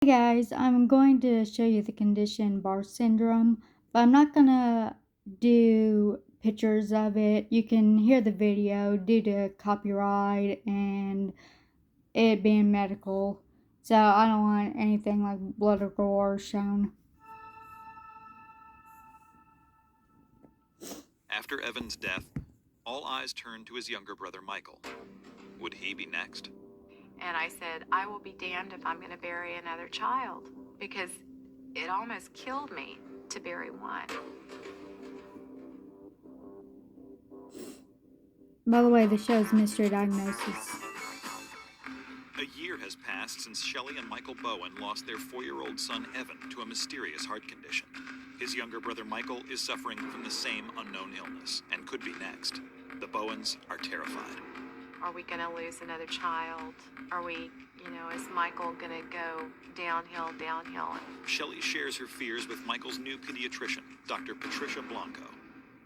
Hey guys, I'm going to show you the condition barth syndrome, but I'm not gonna do pictures of it. You can hear the video due to copyright and it being medical, so I don't want anything like blood or gore shown. After Evan's death, all eyes turned to his younger brother Michael. Would he be next? And I said, I will be damned if I'm going to bury another child, because it almost killed me to bury one. By the way, the show's Mystery Diagnosis. A year has passed since Shelley and Michael Bowen lost their 4-year-old son Evan to a mysterious heart condition. His younger brother Michael is suffering from the same unknown illness and could be next. The Bowens are terrified. Are we going to lose another child? Are we, is Michael going to go downhill? Shelley shares her fears with Michael's new pediatrician, Dr. Patricia Blanco.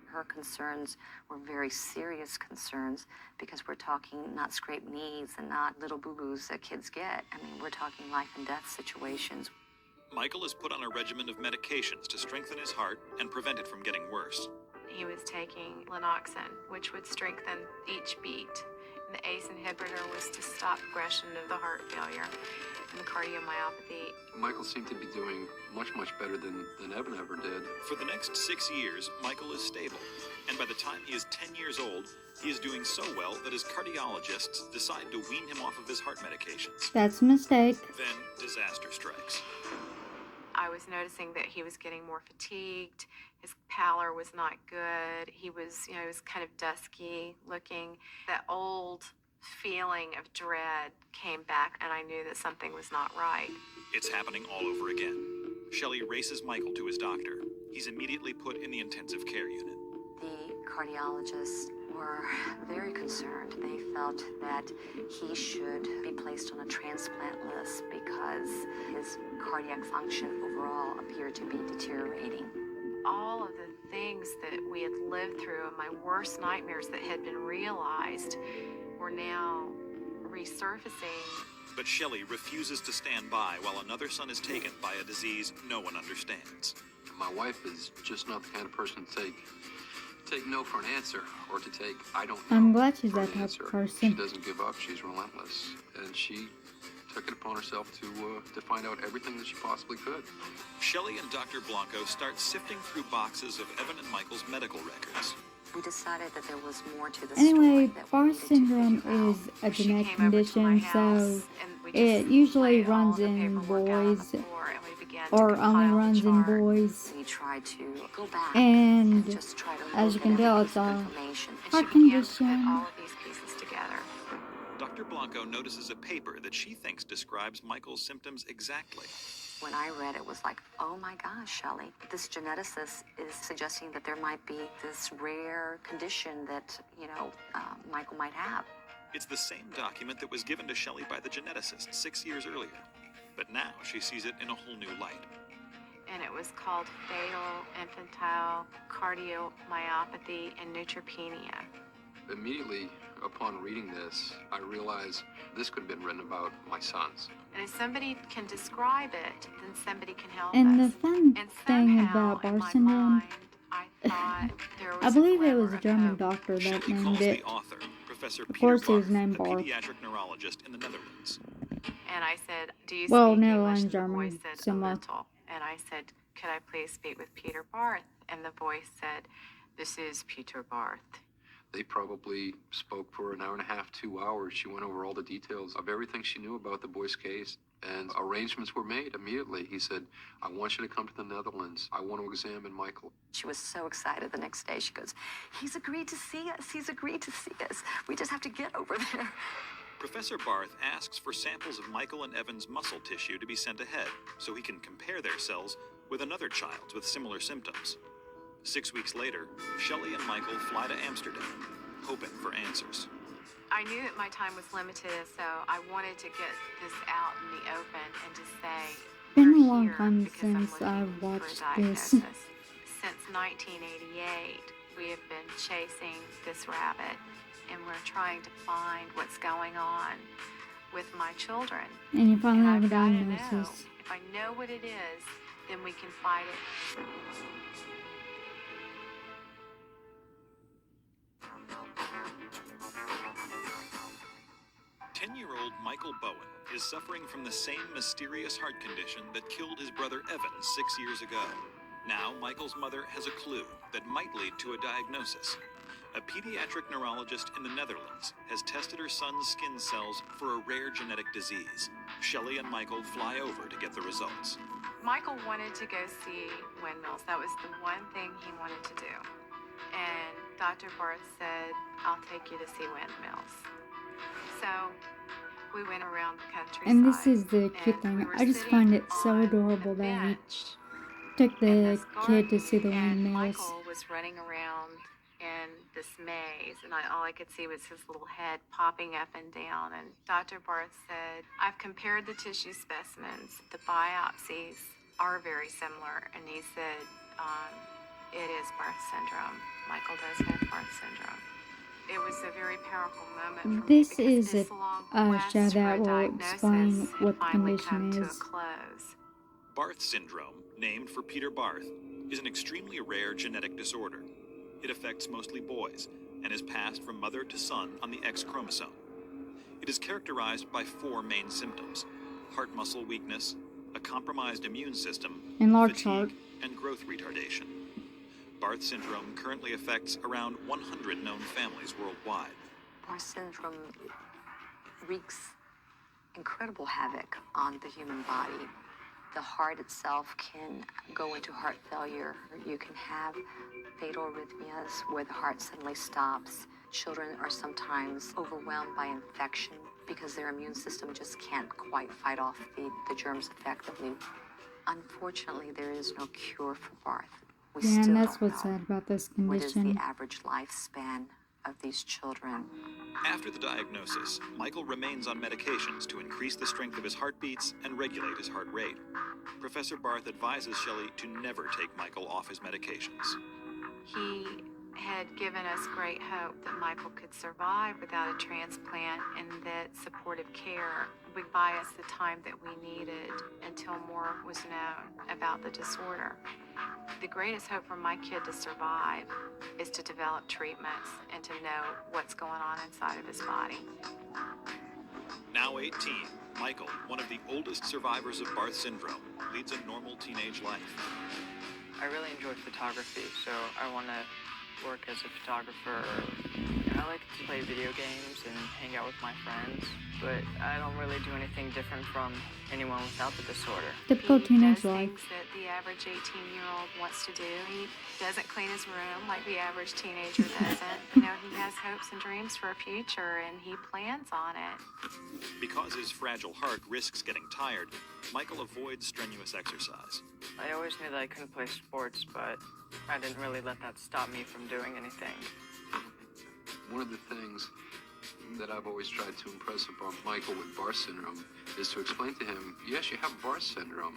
Her concerns were very serious concerns because we're talking not scraped knees and not little boo-boos that kids get. I mean, we're talking life and death situations. Michael is put on a regimen of medications to strengthen his heart and prevent it from getting worse. He was taking Lanoxin, which would strengthen each beat. And the ACE inhibitor was to stop progression of the heart failure and the cardiomyopathy. Michael seemed to be doing much better than Evan ever did. For the next 6 years, Michael is stable. And by the time he is 10 years old, he is doing so well that his cardiologists decide to wean him off of his heart medications. That's a mistake. Then disaster strikes. I was noticing that he was getting more fatigued. His pallor was not good. He was kind of dusky looking. That old feeling of dread came back, and I knew that something was not right. It's happening all over again. Shelley races Michael to his doctor. He's immediately put in the intensive care unit. The cardiologists were very concerned. They felt that he should be placed on a transplant list because his cardiac function overall appeared to be deteriorating. All of the things that we had lived through and my worst nightmares that had been realized were now resurfacing. But Shelley refuses to stand by while another son is taken by a disease no one understands. My wife is just not the kind of person to take no for an answer, or to take I don't know. I'm glad she's for that an type answer. of person. She doesn't give up. She's relentless, and she took it upon herself to find out everything that she possibly could. Shelley and Dr. Blanco start sifting through boxes of Evan and Michael's medical records. We decided that there was more to the Anyway, story that we barth needed to syndrome figure out. is a She genetic came over to my condition, house, so and we it just usually laid all runs the in paperwork out on the boys, floor, and we began to or only compile the runs in chart. boys. We tried to go back And just try to as you look can at tell, every it's piece of a information. And heart she began to put condition. all of these pieces together. Dr. Blanco notices a paper that she thinks describes Michael's symptoms exactly. When I read it, was like, oh my gosh, Shelley, this geneticist is suggesting that there might be this rare condition that, Michael might have. It's the same document that was given to Shelley by the geneticist 6 years earlier. But now she sees it in a whole new light. And it was called fatal infantile cardiomyopathy and neutropenia. Immediately upon reading this, I realized this could have been written about my sons. And if somebody can describe it, then somebody can help And the us. fun And thing somehow, about in barth my syndrome, mind, I thought there was I believe it glimmer was a of German hope. doctor that Shelley named calls it. the author, Professor Of Peter course, he was Barth, named the Barth. pediatric neurologist in the Netherlands. And I said, do you Well, speak Netherlands, English? And the German, voice said, similar. a little. And I said, could I please speak with Peter Barth? And the voice said, this is Peter Barth. They probably spoke for an hour and a half, 2 hours. She went over all the details of everything she knew about the boy's case, and arrangements were made immediately. He said, I want you to come to the Netherlands. I want to examine Michael. She was so excited the next day. She goes, he's agreed to see us. He's agreed to see us. We just have to get over there. Professor Barth asks for samples of Michael and Evan's muscle tissue to be sent ahead so he can compare their cells with another child's with similar symptoms. 6 weeks later, Shelley and Michael fly to Amsterdam, hoping for answers. I knew that my time was limited, so I wanted to get this out in the open and to say, Been a we're long here time because I'm since looking I've for a watched this. diagnosis. Since 1988, we have been chasing this rabbit, and we're trying to find what's going on with my children. And you finally And have a I've got to know diagnosis. If I know what it is, then we can fight it. 10-year-old Michael Bowen is suffering from the same mysterious heart condition that killed his brother Evan 6 years ago. Now, Michael's mother has a clue that might lead to a diagnosis. A pediatric neurologist in the Netherlands has tested her son's skin cells for a rare genetic disease. Shelley and Michael fly over to get the results. Michael wanted to go see windmills. That was the one thing he wanted to do. And Dr. Barth said, I'll take you to see windmills. So we went around the countryside. And this is the cute and thing. we were I just sitting find it so on adorable a that he bench took in the this kid to garden, see the and windmills. Michael was running around in this maze, and all I could see was his little head popping up and down. And Dr. Barth said, I've compared the tissue specimens. The biopsies are very similar. And he said, it is Barth syndrome. Michael does have Barth syndrome. It was a very powerful moment for me This because is this a long show quest for that a will explain diagnosis had what the finally condition come to a is. close. Barth syndrome, named for Peter Barth, is an extremely rare genetic disorder. It affects mostly boys and is passed from mother to son on the X chromosome. It is characterized by 4 main symptoms: heart muscle weakness, a compromised immune system, Enlarged fatigue, heart. and growth retardation. Barth syndrome currently affects around 100 known families worldwide. Barth syndrome wreaks incredible havoc on the human body. The heart itself can go into heart failure. You can have fatal arrhythmias where the heart suddenly stops. Children are sometimes overwhelmed by infection because their immune system just can't quite fight off the germs effectively. Unfortunately, there is no cure for Barth. We Yeah, still and that's don't what's know sad about this what is condition. the average lifespan of these children. After the diagnosis, Michael remains on medications to increase the strength of his heartbeats and regulate his heart rate. Professor Barth advises Shelley to never take Michael off his medications. He had given us great hope that Michael could survive without a transplant and that supportive care would buy us the time that we needed until more was known about the disorder. The greatest hope for my kid to survive is to develop treatments and to know what's going on inside of his body. Now 18, Michael, one of the oldest survivors of Barth syndrome, leads a normal teenage life. I really enjoy photography, so I want to work as a photographer. I like to play video games and hang out with my friends, but I don't really do anything different from anyone without the disorder. Typical He teenage does life. things that the average 18-year-old wants to do. He doesn't clean his room like the average teenager doesn't. He has hopes and dreams for a future, and he plans on it. Because his fragile heart risks getting tired, Michael avoids strenuous exercise. I always knew that I couldn't play sports, but I didn't really let that stop me from doing anything. One of the things that I've always tried to impress upon Michael with Barth syndrome is to explain to him, yes, you have Barth syndrome,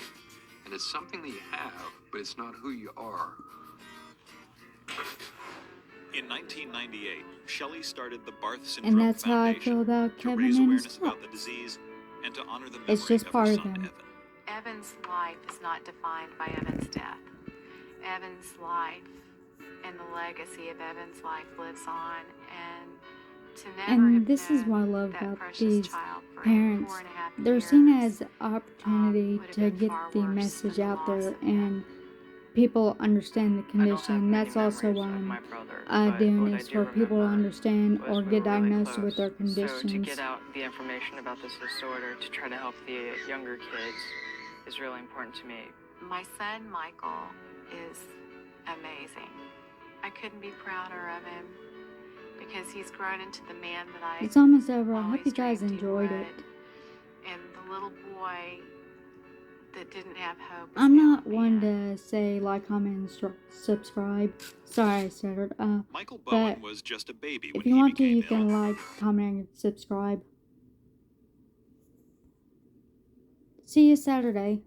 and it's something that you have, but it's not who you are. In 1998, Shelley started the Barth And Syndrome that's how I Foundation feel about to Kevin raise and awareness his about dog. the disease and to honor the memory It's just of part her of son, him. Evan. Evan's life is not defined by Evan's death. Evan's life and the legacy of Evan's life lives on, and to never And have this is known what I love that about precious these child for parents. 4.5 They're years, seen as an opportunity would have to been get far the worse message than the out loss there of him. and people understand the I don't have condition. many That's also memories why of I'm my brother, but doing what I this do for people to remember understand was or we get were really diagnosed with close. their So to conditions. get out the information about this disorder, to try to help the younger kids, is really important to me. My son Michael is amazing. I couldn't be prouder of him because he's grown into the man that I It's almost over. I hope always you guys dreamed he enjoyed would. it. And the little boy that didn't have hope. is I'm now not a one man. to say like, comment, and subscribe. Sorry, I stuttered. Michael But Bowen was just a baby when if you he want to, became you can ill. like, comment, and subscribe. See you Saturday.